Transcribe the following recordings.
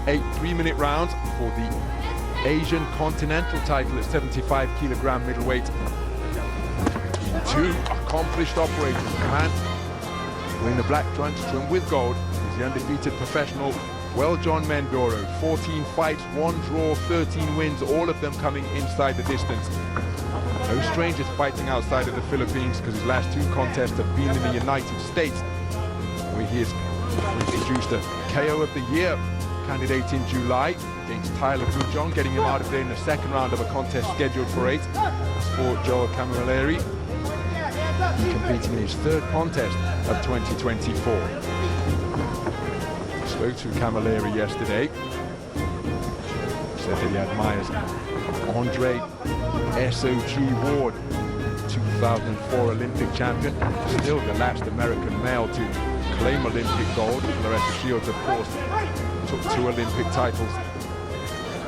8 3-minute rounds for the Asian Continental title at 75 kilogram middleweight. Two accomplished operators. The man wearing the black trunks trimmed with gold is the undefeated professional Meljon Mindoro. 14 fights, 1 draw, 13 wins, all of them coming inside the distance. No strangers fighting outside of the Philippines, because his last 2 contests have been in the United States, where he has introduced a KO of the year candidate in July against Meljon, getting him out of there in the 2nd round of a contest scheduled for 8. As for Camilleri, he's competing in his 3rd contest of 2024. Spoke to Camilleri yesterday. Said that he admires Andre SOG Ward, 2004 Olympic champion, still the last American male to claim Olympic gold. Larissa Shields, of course, took 2 Olympic titles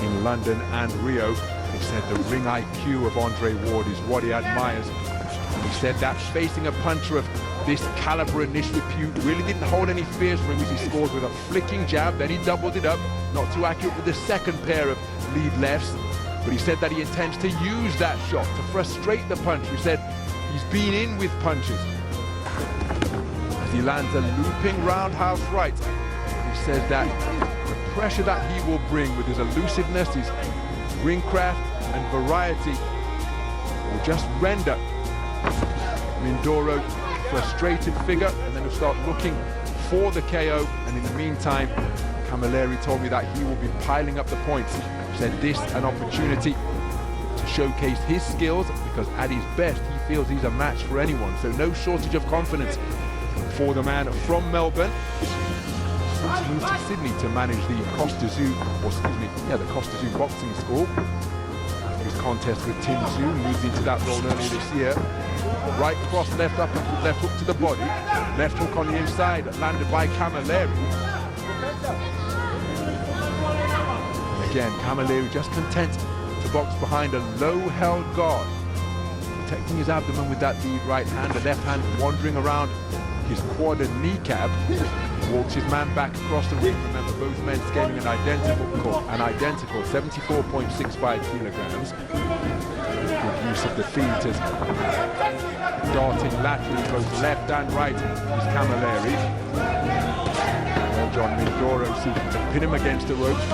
in London and Rio. He said the ring IQ of Andre Ward is what he admires. And he said that facing a puncher of this caliber and this repute really didn't hold any fears for him, as he scored with a flicking jab, then he doubled it up, not too accurate with the 2nd pair of lead lefts. But he said that he intends to use that shot to frustrate the puncher. He said he's been in with punches. As he lands a looping roundhouse right, he says that the pressure that he will bring with his elusiveness, his ring craft and variety will just render Mindoro a frustrated figure, and then he'll start looking for the KO. And in the meantime, Camilleri told me that he will be piling up the points. He said this an opportunity to showcase his skills, because at his best he feels he's a match for anyone. So no shortage of confidence for the man from Melbourne. He's moved to Sydney to manage the Costa Zoo boxing school. After his contest with Tim Tszyu, moved into that role earlier this year. Right cross, left hook to the body, left hook on the inside, landed by Camilleri. Again, Camilleri just content to box behind a low-held guard, protecting his abdomen with that lead right hand, the left hand wandering around his quad and kneecap. Walks his man back across the ring. Remember, both men scaling an identical 74.65 kilograms. Good use of the feet as darting laterally, both left and right, is Camilleri. Meljon Mindoro seeking to pin him against the ropes,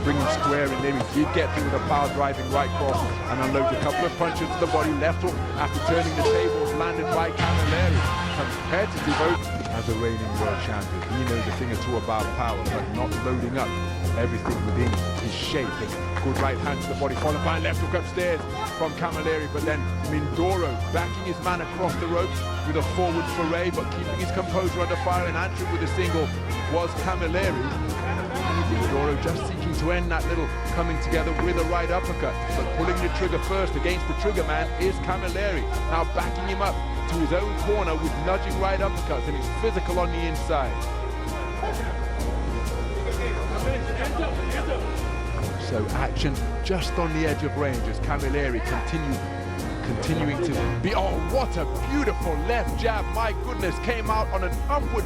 bring him square in there. He did get through with a power-driving right cross and unloads a couple of punches to the body. Left hook after turning the tables, landed by Camilleri. Competitive as a reigning world champion. He knows a thing or two about power, but not loading up everything within his shape. A good right hand to the body, followed by a left hook upstairs from Camilleri, but then Mindoro backing his man across the ropes with a forward foray, but keeping his composure under fire, and answering with a single was Camilleri. Mindoro just seeking to end that little coming together with a right uppercut, but pulling the trigger first against the trigger man is Camilleri. Now backing him up to his own corner with nudging right uppercuts, and it's physical on the inside. So action just on the edge of range as Camilleri continuing to be, oh, what a beautiful left jab, my goodness, came out on an upward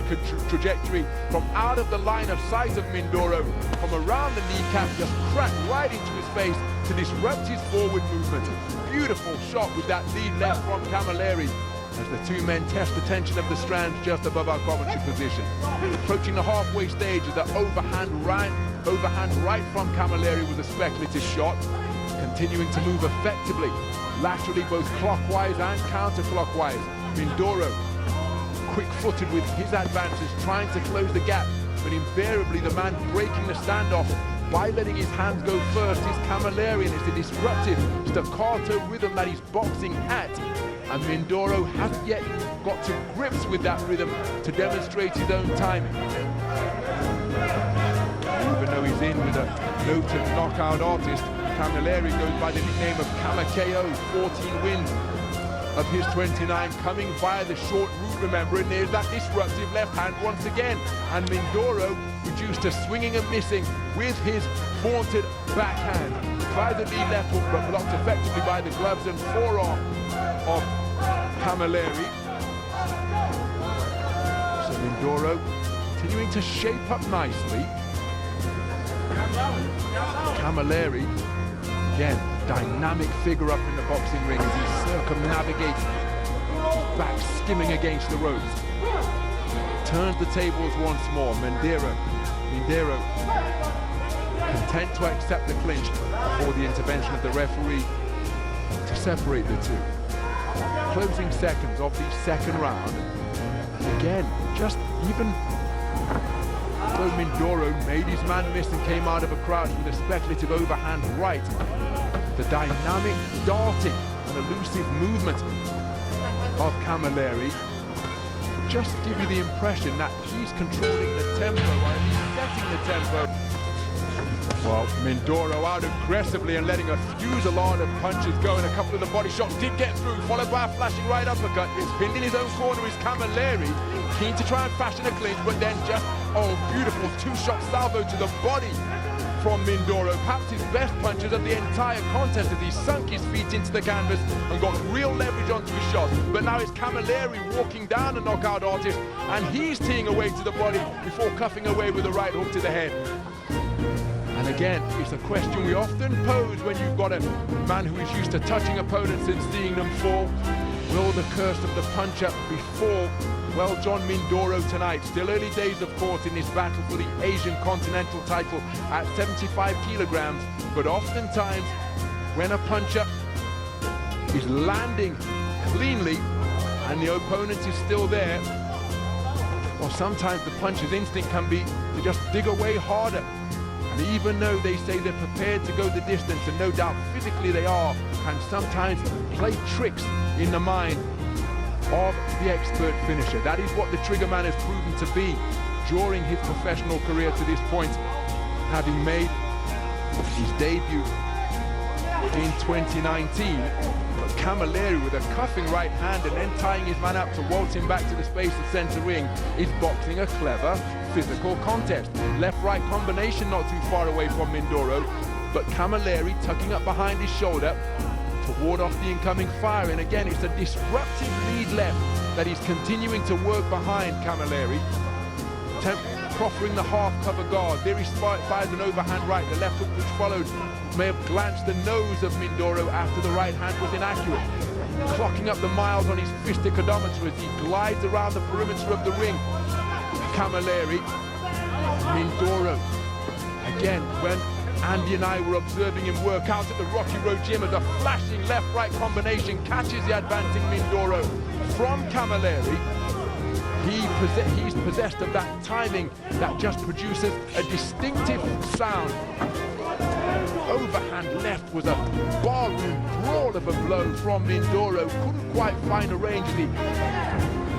trajectory from out of the line of sight of Mindoro, from around the kneecap, just cracked right into his face to disrupt his forward movement. Beautiful shot with that lead left from Camilleri, as the 2 men test the tension of the strands just above our commentary position. Approaching the halfway stage, as the overhand right from Camilleri was a speculative shot. Continuing to move effectively, laterally, both clockwise and counterclockwise. Mindoro, quick-footed with his advances, trying to close the gap, but invariably the man breaking the standoff by letting his hands go first is Camilleri, and it's the disruptive staccato rhythm that he's boxing at. And Mindoro hasn't yet got to grips with that rhythm to demonstrate his own timing. Even though he's in with a noted knockout artist, Camilleri goes by the nickname of Kama-KO. 14 wins of his 29 coming via the short route, remember, and there's that disruptive left hand once again. And Mindoro reduced to swinging and missing with his vaunted backhand. Tried the lead left hook, but blocked effectively by the gloves and forearm of Camilleri. So Mindoro continuing to shape up nicely. Camilleri, again, dynamic figure up in the boxing ring as he circumnavigates, back skimming against the ropes. Turns the tables once more. Mindoro, content to accept the clinch before the intervention of the referee to separate the two. Closing seconds of the second round. Again, just even though Mindoro made his man miss and came out of a crouch with a speculative overhand right, the dynamic darting and elusive movement of Camilleri just give you the impression that he's controlling the tempo while he's setting the tempo. Well, Mindoro out aggressively and letting a fusillade of punches go, and a couple of the body shots did get through, followed by a flashing right uppercut. It's pinned in his own corner is Camilleri, keen to try and fashion a clinch, but then just, oh, beautiful two-shot salvo to the body from Mindoro. Perhaps his best punches of the entire contest as he sunk his feet into the canvas and got real leverage onto his shot. But now it's Camilleri walking down the knockout artist, and he's teeing away to the body before cuffing away with a right hook to the head. And again, it's a question we often pose when you've got a man who is used to touching opponents and seeing them fall. Will the curse of the punch-up befall Meljon Mindoro tonight? Still early days, of course, in this battle for the Asian Continental title at 75 kilograms. But oftentimes, when a punch-up is landing cleanly and the opponent is still there, or sometimes the puncher's instinct can be to just dig away harder. And even though they say they're prepared to go the distance, and no doubt physically they are, can sometimes play tricks in the mind of the expert finisher. That is what the Trigger Man has proven to be during his professional career to this point, having made his debut in 2019. But Camilleri, with a cuffing right hand and then tying his man up to waltz him back to the space of center ring, is boxing a clever physical contest. Left-right combination not too far away from Mindoro, but Camilleri tucking up behind his shoulder to ward off the incoming fire. And again, it's a disruptive lead left that he's continuing to work behind Camilleri, proffering the half-cover guard. There he fires an overhand right. The left hook which followed may have glanced the nose of Mindoro after the right hand was inaccurate. Clocking up the miles on his fistic odometer as he glides around the perimeter of the ring. Camilleri, Mindoro. Again, when Andy and I were observing him work out at the Rocky Road Gym, as a flashing left-right combination catches the advancing Mindoro from Camilleri. He's possessed of that timing that just produces a distinctive sound. Overhand left was a barroom brawl of a blow from Mindoro. Couldn't quite find a range as he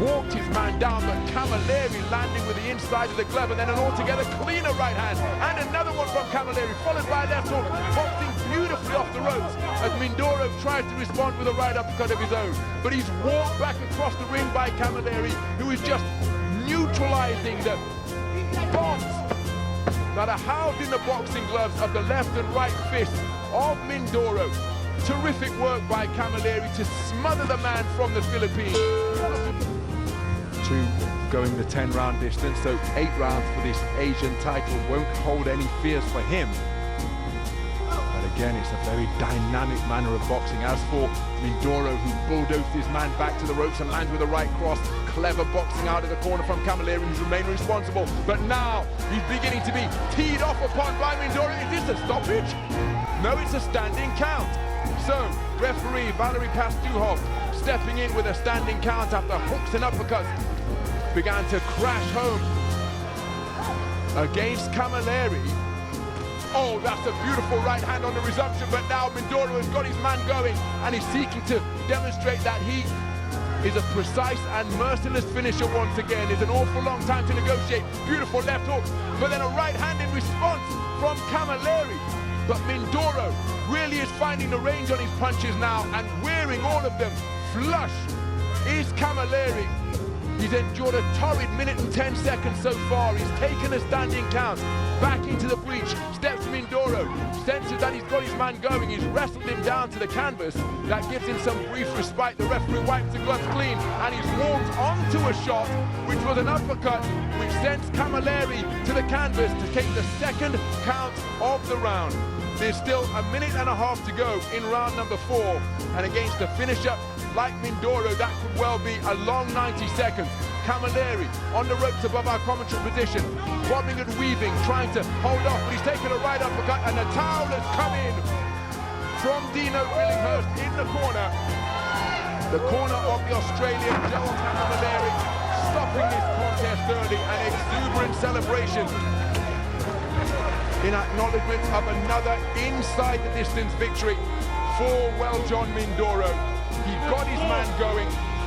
walked his man down, but Camilleri landing with the inside of the glove, and then an altogether cleaner right hand, and another one from Camilleri, followed by a left hook, boxing beautifully off the ropes as Mindoro tries to respond with a right uppercut of his own. But he's walked back across the ring by Camilleri, who is just neutralizing the bombs that are housed in the boxing gloves of the left and right fists of Mindoro. Terrific work by Camilleri to smother the man from the Philippines. Going the 10-round distance, so 8 rounds for this Asian title won't hold any fears for him. But again, it's a very dynamic manner of boxing. As for Mindoro, who bulldozed his man back to the ropes and lands with a right cross, clever boxing out of the corner from Camilleri, who's remained responsible. But now he's beginning to be teed off upon by Mindoro. Is this a stoppage? No, it's a standing count. So, referee Valery Pastuhov stepping in with a standing count after hooks and uppercuts began to crash home against Camilleri. Oh, that's a beautiful right hand on the resumption, but now Mindoro has got his man going, and he's seeking to demonstrate that he is a precise and merciless finisher once again. It's an awful long time to negotiate. Beautiful left hook, but then a right hand in response from Camilleri. But Mindoro really is finding the range on his punches now and wearing all of them flush. Is Camilleri He's endured a torrid minute and 10 seconds so far. He's taken a standing count. Back into the breach, steps Mindoro, senses that he's got his man going. He's wrestled him down to the canvas. That gives him some brief respite. The referee wipes the gloves clean, and he's walked onto a shot, which was an uppercut, which sends Camilleri to the canvas to take the second count of the round. There's still a minute and a half to go in round number 4, and against a finisher like Mindoro, that could well be a long 90 seconds. Camilleri on the ropes above our commentary position, bobbing and weaving, trying to hold off, but he's taken a right uppercut, and the towel has come in from Dino Billinghurst in the corner. The corner of the Australian, Joel Camilleri, stopping this contest early. An exuberant celebration in acknowledgement of another inside the distance victory for Meljon Mindoro. He got his man going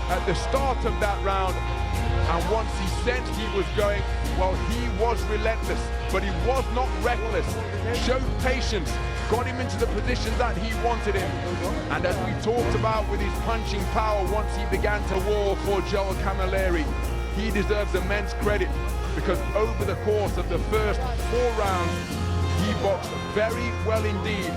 at the start of that round, and once he sensed he was going, well, he was relentless, but he was not reckless. Showed patience, got him into the position that he wanted him, and as we talked about with his punching power once he began to war for Joel Camilleri, he deserves immense credit, because over the course of the first 4 rounds, he boxed very well indeed.